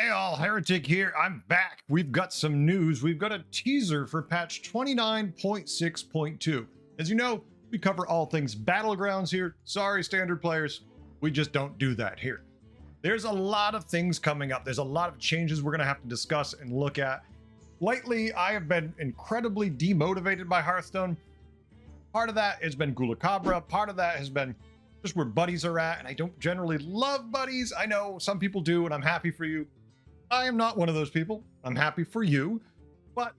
Hey all, Heretic here. I'm back. We've got some news. We've got a teaser for patch 29.6.2. As you know, we cover all things Battlegrounds here. Sorry, standard players. We just don't do that here. There's a lot of things coming up. There's a lot of changes we're going to have to discuss and look at. Lately, I have been incredibly demotivated by Hearthstone. Part of that has been ghoul-acabra. Part of that has been just where buddies are at, and I don't generally love buddies. I know some people do, and I'm happy for you. I am not one of those people. I'm happy for you, but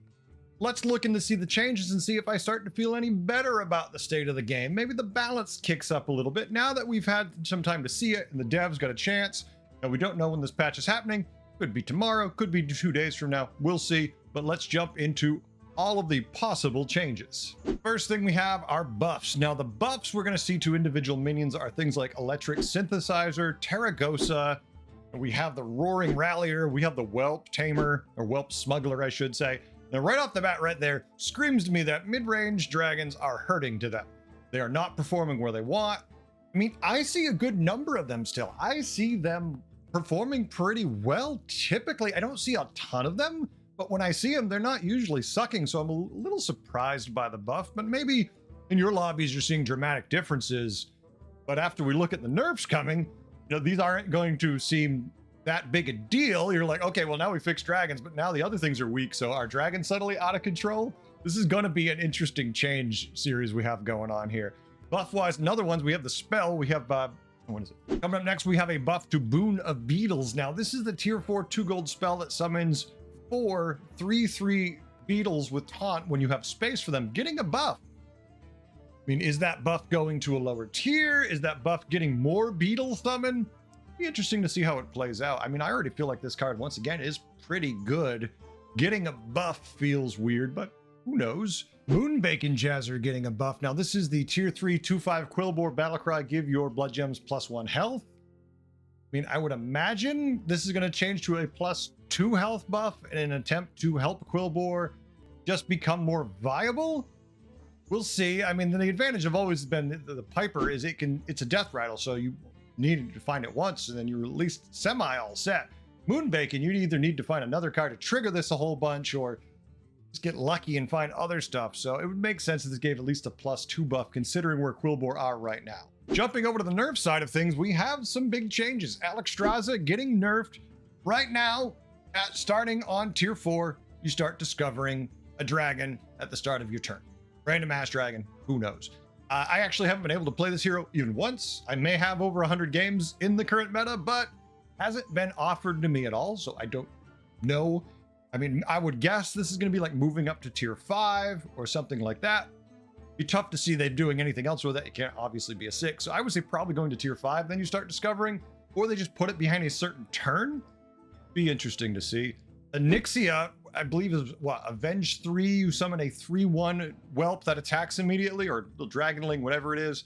let's look in to see the changes and see if I start to feel any better about the state of the game. Maybe the balance kicks up a little bit now that we've had some time to see it and the devs got a chance. Now, we don't know when this patch is happening. Could be tomorrow, could be 2 days from now. We'll see, but let's jump into all of the possible changes. First thing we have are buffs. Now the buffs we're going to see to individual minions are things like Electric Synthesizer, Terragosa, and we have the Roaring Rallier, we have the Whelp Tamer, or Whelp Smuggler I should say. Now right off the bat right there screams to me that mid-range dragons are hurting to them. They are not performing where they want. I mean, I see a good number of them still. I see them performing pretty well. Typically, I don't see a ton of them, but when I see them, they're not usually sucking, so I'm a little surprised by the buff. But maybe in your lobbies, you're seeing dramatic differences. But after we look at the nerfs coming, you know, these aren't going to seem that big a deal. You're like, okay, well, now we fixed dragons, but now the other things are weak. So are dragons suddenly out of control? This is going to be an interesting change series we have going on here. Buff-wise, another ones, we have the spell. We have, what is it? Coming up next, we have a buff to Boon of Beetles. Now, this is the tier 4 2 gold spell that summons 4 3/3 Beetles with taunt when you have space for them, getting a buff. I mean, is that buff going to a lower tier? Is that buff getting more Beetle summon? Be interesting to see how it plays out. I mean, I already feel like this card, once again, is pretty good. Getting a buff feels weird, but who knows? Moon Bacon Jazzer getting a buff. Now, this is the tier 3 2/5 Quillbore Battlecry. Give your blood gems +1 health. I mean, I would imagine this is going to change to a +2 health buff in an attempt to help Quillbore just become more viable. We'll see. I mean, the advantage of always been the Piper is it's a death rattle, so you need to find it once and then you're at least semi all set. Moon Bacon, you either need to find another card to trigger this a whole bunch or just get lucky and find other stuff. So it would make sense if this gave at least a +2 buff considering where Quillbore are right now. Jumping over to the nerf side of things, we have some big changes. Alexstrasza getting nerfed. Right now, starting on tier 4, you start discovering a dragon at the start of your turn. Random ass dragon, who knows? I actually haven't been able to play this hero even once. I may have over 100 games in the current meta, but hasn't been offered to me at all, so I don't know. I mean, I would guess this is going to be like moving up to tier 5 or something like that. Be tough to see they doing anything else with it. It can't obviously be a 6. So I would say probably going to tier 5, then you start discovering, or they just put it behind a certain turn. Be interesting to see. Onyxia, I believe is what, Avenge 3, you summon a 3/1 whelp that attacks immediately, or the dragonling, whatever it is.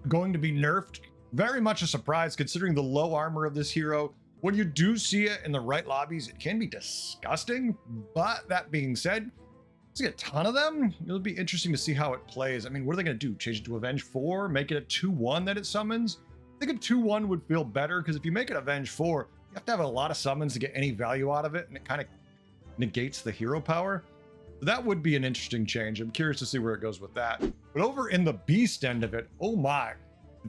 Going to be nerfed. Very much a surprise considering the low armor of this hero. When you do see it in the right lobbies, it can be disgusting. But that being said, see a ton of them. It'll be interesting to see how it plays. I mean, what are they going to do? Change it to Avenge 4? Make it a 2/1 that it summons? I think a 2/1 would feel better because if you make it Avenge 4, you have to have a lot of summons to get any value out of it, and it kind of negates the hero power. So that would be an interesting change. I'm curious to see where it goes with that. But over in the beast end of it, oh my.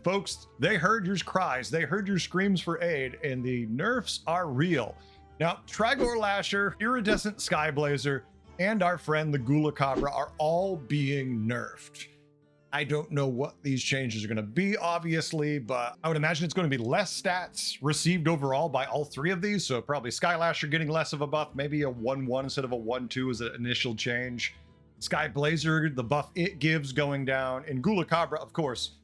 Folks, they heard your cries. They heard your screams for aid, and the nerfs are real. Now, Trigor Lasher, Iridescent Skyblazer, and our friend the ghoul-acabra are all being nerfed. I don't know what these changes are going to be, obviously, but I would imagine it's going to be less stats received overall by all 3 of these. So probably Skylasher getting less of a buff, maybe a 1/1 instead of a 1/2 as an initial change. Skyblazer, the buff it gives going down, and ghoul-acabra, of course,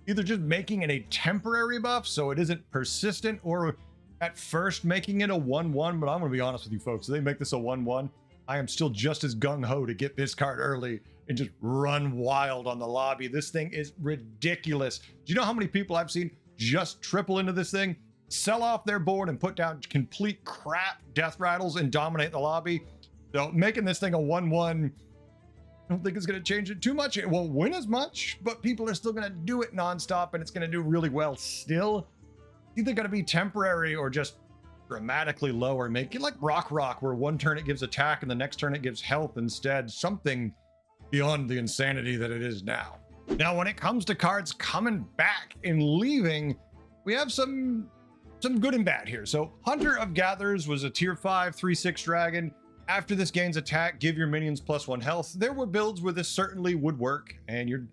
either just making it a temporary buff so it isn't persistent, or at first making it a 1/1. But I'm going to be honest with you folks, if they make this a 1/1, I am still just as gung-ho to get this card early and just run wild on the lobby. This thing is ridiculous. Do you know how many people I've seen just triple into this thing, sell off their board and put down complete crap death rattles and dominate the lobby? So making this thing a 1/1, I don't think it's going to change it too much. It won't win as much, but people are still going to do it nonstop, and it's going to do really well still. Either going to be temporary or just dramatically lower. Make it like Rock, where one turn it gives attack and the next turn it gives health instead. Something beyond the insanity that it is now. Now, when it comes to cards coming back and leaving, we have some good and bad here. So Hunter of Gatherers was a tier 5, 3/6 dragon. After this gains attack, give your minions +1 health. There were builds where this certainly would work and your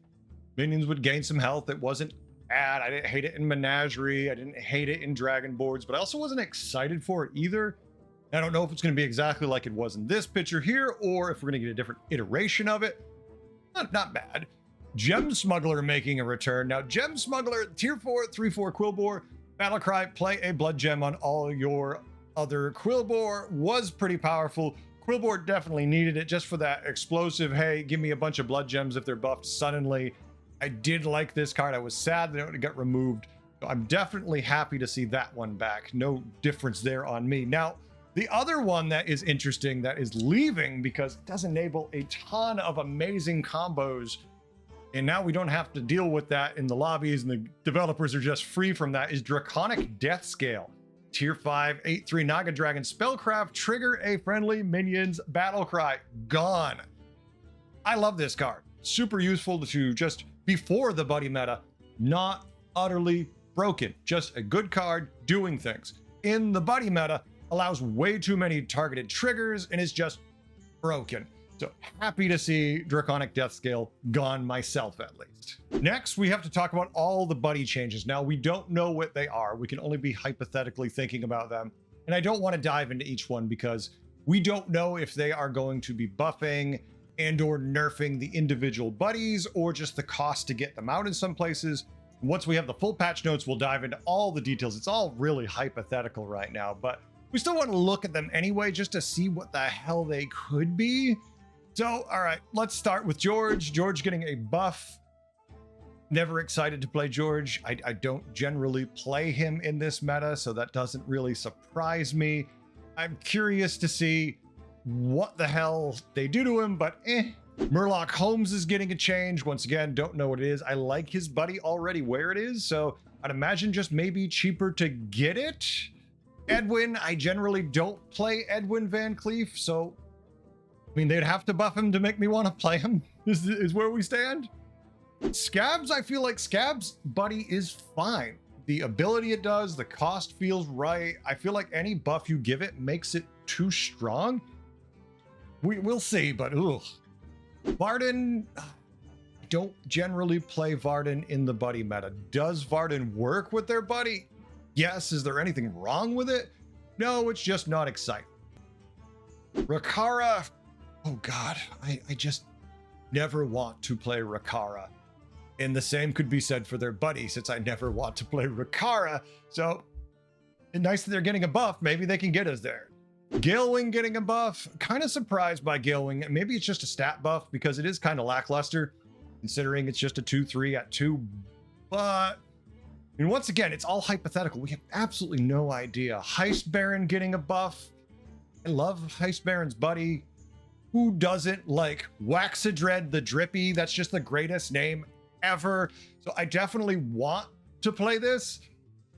minions would gain some health. It wasn't bad. I didn't hate it in Menagerie. I didn't hate it in Dragon boards, but I also wasn't excited for it either. I don't know if it's going to be exactly like it was in this picture here, or if we're going to get a different iteration of it. Not bad. Gem Smuggler making a return. Now, Gem Smuggler, tier 4, 3/4 Quillbore, Battlecry, play a blood gem on all your other Quillbore, was pretty powerful. Quillbore definitely needed it just for that explosive, hey, give me a bunch of blood gems if they're buffed suddenly. I did like this card. I was sad that it got removed. So I'm definitely happy to see that one back. No difference there on me. Now, the other one that is interesting that is leaving because it does enable a ton of amazing combos, and now we don't have to deal with that in the lobbies and the developers are just free from that, is Draconic Death Scale. Tier 5, 8/3 Naga Dragon Spellcraft, trigger a friendly minion's battle cry. Gone. I love this card. Super useful to just before the buddy meta, not utterly broken. Just a good card doing things. In the buddy meta, allows way too many targeted triggers and is just broken. So happy to see Draconic Death Scale gone myself, at least. Next, we have to talk about all the buddy changes. Now, we don't know what they are. We can only be hypothetically thinking about them. And I don't want to dive into each one because we don't know if they are going to be buffing and or nerfing the individual buddies or just the cost to get them out in some places. Once we have the full patch notes, we'll dive into all the details. It's all really hypothetical right now, but we still want to look at them anyway, just to see what the hell they could be. So, all right, let's start with George. George getting a buff. Never excited to play George. I don't generally play him in this meta, so that doesn't really surprise me. I'm curious to see what the hell they do to him, but Murloc Holmes is getting a change. Once again, don't know what it is. I like his buddy already where it is, so I'd imagine just maybe cheaper to get it. Edwin, I generally don't play Edwin Van Cleef, so I mean, they'd have to buff him to make me want to play him, is where we stand. Scabs, I feel like Scabs buddy is fine. The ability it does, the cost feels right. I feel like any buff you give it makes it too strong. We'll see, but ugh. Varden, I don't generally play Varden in the buddy meta. Does Varden work with their buddy? Yes. Is there anything wrong with it? No, it's just not exciting. Rakara, oh God, I just never want to play Rakara. And the same could be said for their buddy, since I never want to play Rakara. So nice that they're getting a buff. Maybe they can get us there. Galewing getting a buff. Kind of surprised by Galewing. Maybe it's just a stat buff because it is kind of lackluster considering it's just a 2/3 at 2. But and once again, it's all hypothetical. We have absolutely no idea. Heist Baron getting a buff. I love Heist Baron's buddy. Who doesn't like Waxadread the Drippy? That's just the greatest name ever. So I definitely want to play this,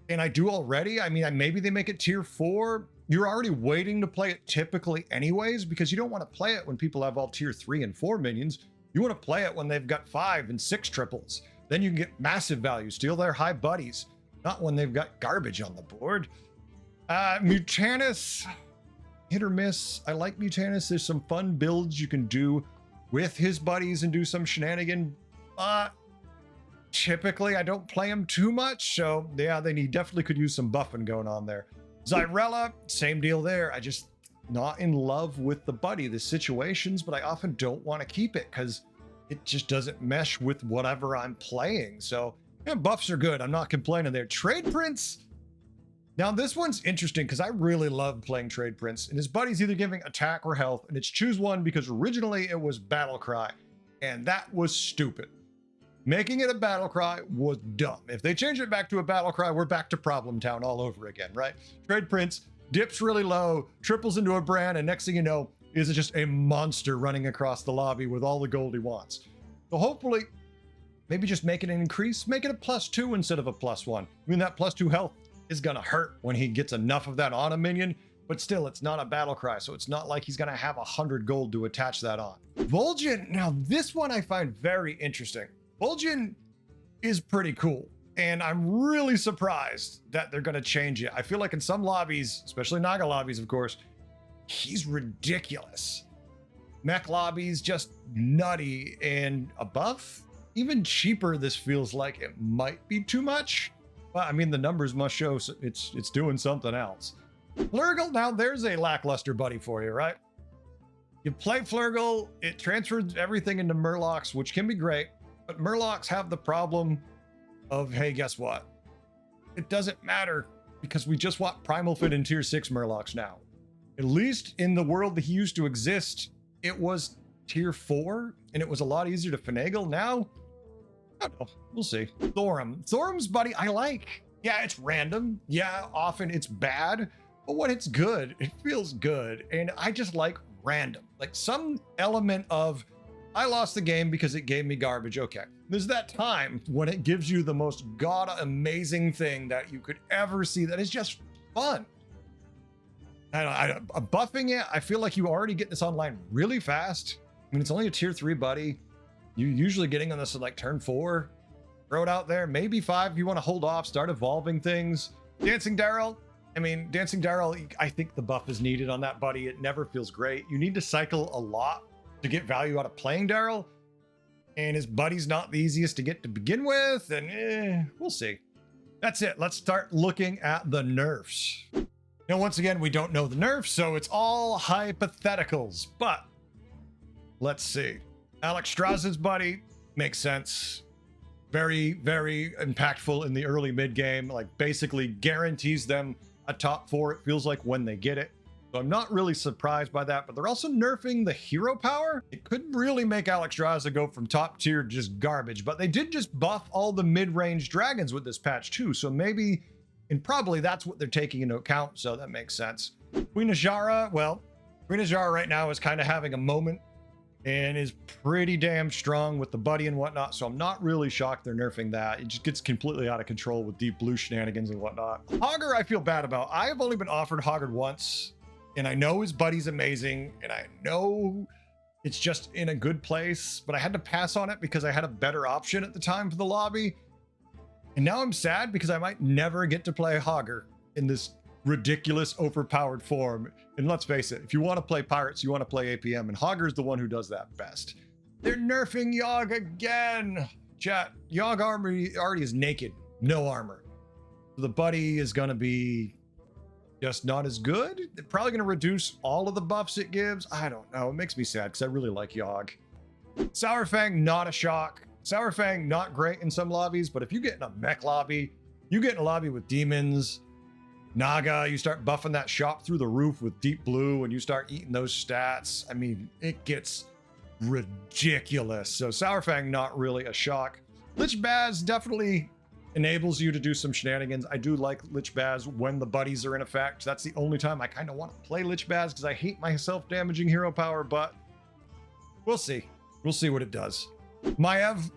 and I do already. I mean, maybe they make it tier 4. You're already waiting to play it typically anyways, because you don't want to play it when people have all tier 3 and 4 minions. You want to play it when they've got 5 and 6 triples. Then you can get massive value, steal their high buddies, not when they've got garbage on the board. Mutanus, hit or miss. I like Mutanus. There's some fun builds you can do with his buddies and do some shenanigan. Typically, I don't play him too much, so yeah, they definitely could use some buffing going on there. Zyrella, same deal there. I just not in love with the buddy, the situations, but I often don't want to keep it because it just doesn't mesh with whatever I'm playing. So yeah, buffs are good. I'm not complaining there. Trade Prince. Now this one's interesting because I really love playing Trade Prince, and his buddy's either giving attack or health, and it's choose one because originally it was Battle Cry, and that was stupid. Making it a battle cry was dumb. If they change it back to a battle cry, we're back to Problem Town all over again, right? Trade Prince dips really low, triples into a brand, and next thing you know, is just a monster running across the lobby with all the gold he wants. So hopefully, maybe just make it an increase, make it a +2 instead of a +1. I mean, that +2 health is going to hurt when he gets enough of that on a minion, but still, it's not a battle cry, so it's not like he's going to have 100 gold to attach that on. Vol'jin, now this one I find very interesting. Vol'jin is pretty cool, and I'm really surprised that they're going to change it. I feel like in some lobbies, especially Naga lobbies, of course, he's ridiculous. Mech lobbies, just nutty, and a buff, even cheaper, this feels like it might be too much. Well, I mean, the numbers must show it's doing something else. Flurgle, now there's a lackluster buddy for you, right? You play Flurgle, it transfers everything into Murlocs, which can be great, but Murlocs have the problem of, hey, guess what? It doesn't matter because we just want Primal Fit and Tier 6 Murlocs now. At least in the world that he used to exist, it was Tier 4, and it was a lot easier to finagle. Now, I don't know, we'll see. Thorum's buddy, I like. Yeah, it's random. Yeah, often it's bad, but when it's good, it feels good. And I just like random. Like some element of, I lost the game because it gave me garbage. Okay. There's that time when it gives you the most god amazing thing that you could ever see that is just fun. Buffing it, I feel like you already get this online really fast. I mean, it's only a Tier 3 buddy. You're usually getting on this at like turn 4. Throw it out there. Maybe 5 if you want to hold off, start evolving things. Dancing Daryl. I mean, Dancing Daryl, I think the buff is needed on that buddy. It never feels great. You need to cycle a lot to get value out of playing Daryl. And his buddy's not the easiest to get to begin with. And we'll see. That's it. Let's start looking at the nerfs. Now, once again, we don't know the nerfs, so it's all hypotheticals. But let's see. Alexstrasza's buddy makes sense. Very, very impactful in the early mid game. Like basically guarantees them a top 4. It feels like when they get it. So I'm not really surprised by that, but they're also nerfing the hero power. It could really make Alexstrasza go from top tier to just garbage, but they did just buff all the mid-range dragons with this patch too. So maybe, and probably that's what they're taking into account. So that makes sense. Queen Azshara, well, Queen Azshara right now is kind of having a moment and is pretty damn strong with the buddy and whatnot. So I'm not really shocked they're nerfing that. It just gets completely out of control with deep blue shenanigans and whatnot. Hogger, I feel bad about. I have only been offered Hogger once. And I know his buddy's amazing, and I know it's just in a good place, but I had to pass on it because I had a better option at the time for the lobby. And now I'm sad because I might never get to play Hogger in this ridiculous, overpowered form. And let's face it, if you want to play pirates, you want to play APM, and Hogger's the one who does that best. They're nerfing Yogg again. Chat, Yogg armor already is naked, no armor. So the buddy is going to be just not as good. They're probably going to reduce all of the buffs it gives. I don't know. It makes me sad because I really like Yogg. Sourfang, not a shock. Sourfang, not great in some lobbies, but if you get in a mech lobby, you get in a lobby with demons, Naga, you start buffing that shop through the roof with deep blue and you start eating those stats. I mean, it gets ridiculous. So Sourfang, not really a shock. Lich Baz definitely enables you to do some shenanigans. I do like Lich Baz when the buddies are in effect. That's the only time I kind of want to play Lich Baz because I hate my self-damaging hero power, but we'll see. We'll see what it does. Maiev,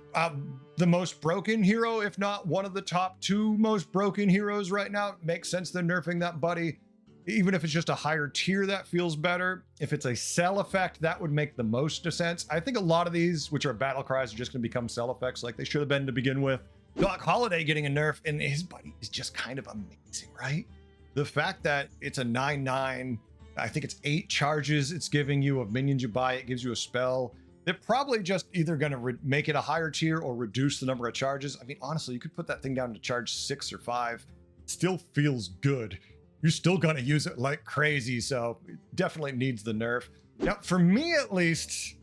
the most broken hero, if not one of the top 2 most broken heroes right now. It makes sense they're nerfing that buddy. Even if it's just a higher tier, that feels better. If it's a cell effect, that would make the most sense. I think a lot of these, which are battle cries, are just going to become cell effects like they should have been to begin with. Doc Holiday getting a nerf, and his buddy is just kind of amazing, right? The fact that it's a 9/9, I think it's 8 charges it's giving you of minions you buy, it gives you a spell. They're probably just either going to make it a higher tier or reduce the number of charges. I mean, honestly, you could put that thing down to charge 6 or 5. It still feels good. You're still going to use it like crazy, so it definitely needs the nerf. Now, for me at least,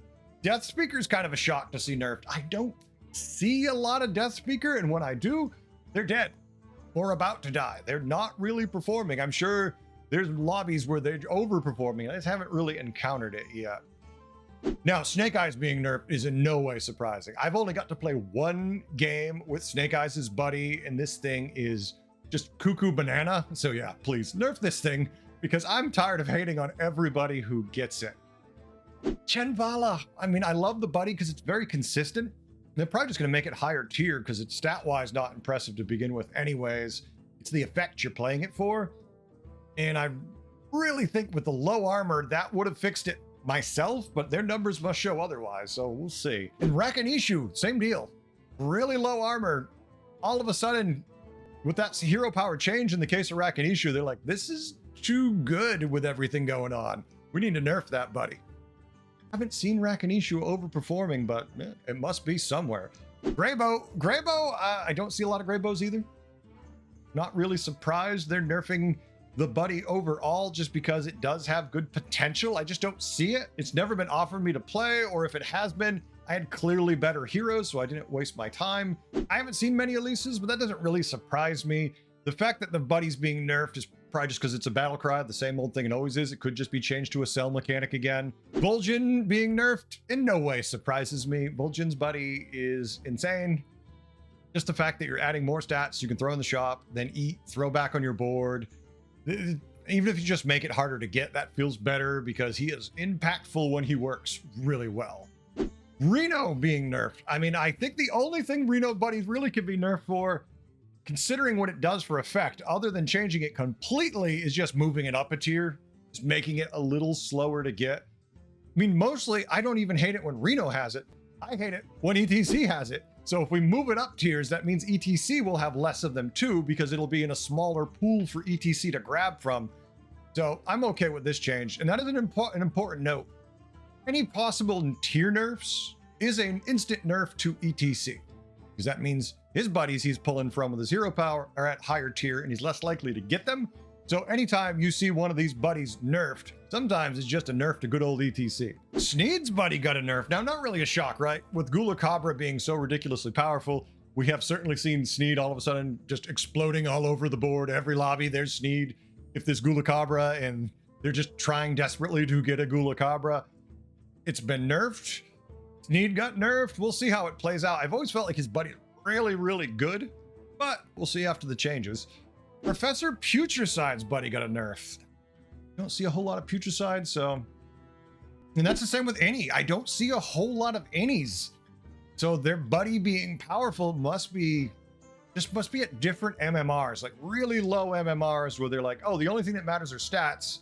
Death Speaker is kind of a shock to see nerfed. I don't see a lot of Death Speaker, and when I do, they're dead or about to die. They're not really performing. I'm sure there's lobbies where they're overperforming. I just haven't really encountered it yet. Now, Snake Eyes being nerfed is in no way surprising. I've only got to play 1 game with Snake Eyes' buddy, and this thing is just cuckoo banana. So yeah, please nerf this thing because I'm tired of hating on everybody who gets it. Chenvala, I mean, I love the buddy because it's very consistent. They're probably just going to make it higher tier because it's stat-wise not impressive to begin with anyways. It's the effect you're playing it for. And I really think with the low armor, that would have fixed it myself, but their numbers must show otherwise, so we'll see. And Rakinishu, same deal. Really low armor. All of a sudden, with that hero power change in the case of Rakinishu, they're like, this is too good with everything going on. We need to nerf that buddy. I haven't seen Rakinishu overperforming, but it must be somewhere. Greybow, I don't see a lot of Greybows either. Not really surprised they're nerfing the buddy overall just because it does have good potential. I just don't see it. It's never been offered me to play, or if it has been, I had clearly better heroes, so I didn't waste my time. I haven't seen many Elises, but that doesn't really surprise me. The fact that the buddy's being nerfed is probably just because it's a battle cry, the same old thing it always is. It could just be changed to a cell mechanic again. Vol'jin being nerfed in no way surprises me. Vol'jin's buddy is insane. Just the fact that you're adding more stats you can throw in the shop, then eat, throw back on your board. Even if you just make it harder to get, that feels better because he is impactful when he works really well. Reno being nerfed. I mean, I think the only thing Reno buddies really could be nerfed for, considering what it does for effect, other than changing it completely, is just moving it up a tier, just making it a little slower to get. I mean, mostly, I don't even hate it when Reno has it. I hate it when ETC has it. So if we move it up tiers, that means ETC will have less of them too, because it'll be in a smaller pool for ETC to grab from. So I'm okay with this change. And that is an important note. Any possible tier nerfs is an instant nerf to ETC, because that means his buddies he's pulling from with his hero power are at higher tier and he's less likely to get them. So anytime you see one of these buddies nerfed, sometimes it's just a nerf to good old ETC. Sneed's buddy got a nerf. Now, not really a shock, right? With ghoul-acabra being so ridiculously powerful, we have certainly seen Sneed all of a sudden just exploding all over the board. Every lobby, there's Sneed. If there's ghoul-acabra and they're just trying desperately to get a ghoul-acabra, it's been nerfed. Sneed got nerfed. We'll see how it plays out. I've always felt like his buddy is really, really good, but we'll see after the changes. Professor Putricide's buddy got a nerf. Don't see a whole lot of Putricide, so... And that's the same with any. I don't see a whole lot of any's. So their buddy being powerful must be at different MMRs, like really low MMRs where they're like, oh, the only thing that matters are stats.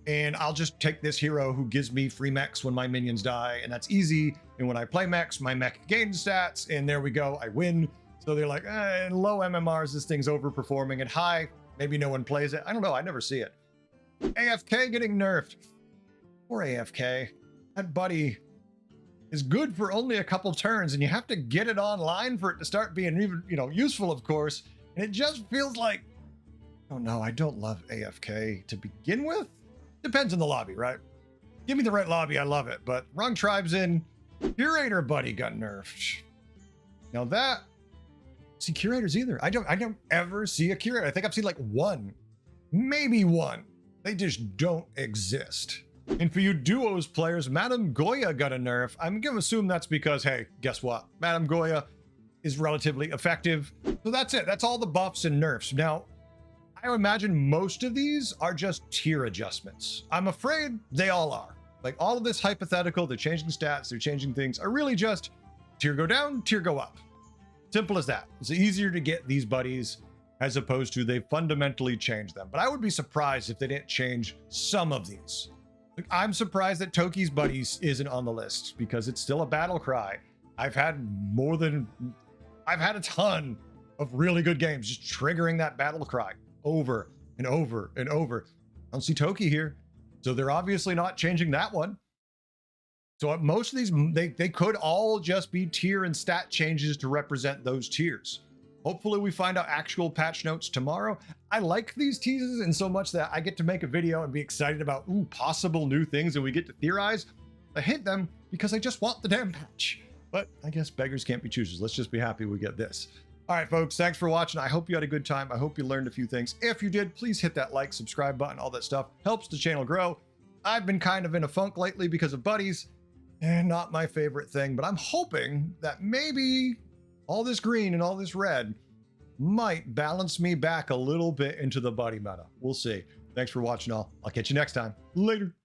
And I'll just take this hero who gives me free mechs when my minions die, and that's easy. And when I play mechs, my mech gains stats, and there we go, I win. So they're like, in low MMRs, this thing's overperforming. At high, maybe no one plays it. I don't know, I never see it. a.f.k getting nerfed. Poor a.f.k. That buddy is good for only a couple turns, and you have to get it online for it to start being even, useful, of course. And it just feels like, oh no, I don't love a.f.k to begin with. Depends on the lobby, right? Give me the right lobby, I love it. But wrong tribes in, Curator buddy got nerfed. Now that, see curators either. I don't ever see a curator. I think I've seen like one, maybe one. They just don't exist. And for you duos players, Madame Goya got a nerf. I'm gonna assume that's because, hey, guess what? Madame Goya is relatively effective. So that's it. That's all the buffs and nerfs. Now, I would imagine most of these are just tier adjustments. I'm afraid they all are. Like all of this hypothetical, they're changing stats, they're changing things, are really just tier go down, tier go up. Simple as that. It's easier to get these buddies as opposed to they fundamentally changed them. But I would be surprised if they didn't change some of these. Like, I'm surprised that Toki's buddies isn't on the list because it's still a battle cry. I've had a ton of really good games just triggering that battle cry over and over and over. I don't see Toki here. So they're obviously not changing that one. So most of these, they could all just be tier and stat changes to represent those tiers. Hopefully we find out actual patch notes tomorrow. I like these teases in so much that I get to make a video and be excited about possible new things and we get to theorize. I hate them because I just want the damn patch. But I guess beggars can't be choosers. Let's just be happy we get this. All right, folks, thanks for watching. I hope you had a good time. I hope you learned a few things. If you did, please hit that like, subscribe button, all that stuff. Helps the channel grow. I've been kind of in a funk lately because of buddies. And not my favorite thing, but I'm hoping that maybe all this green and all this red might balance me back a little bit into the buddy meta. We'll see. Thanks for watching all. I'll catch you next time. Later.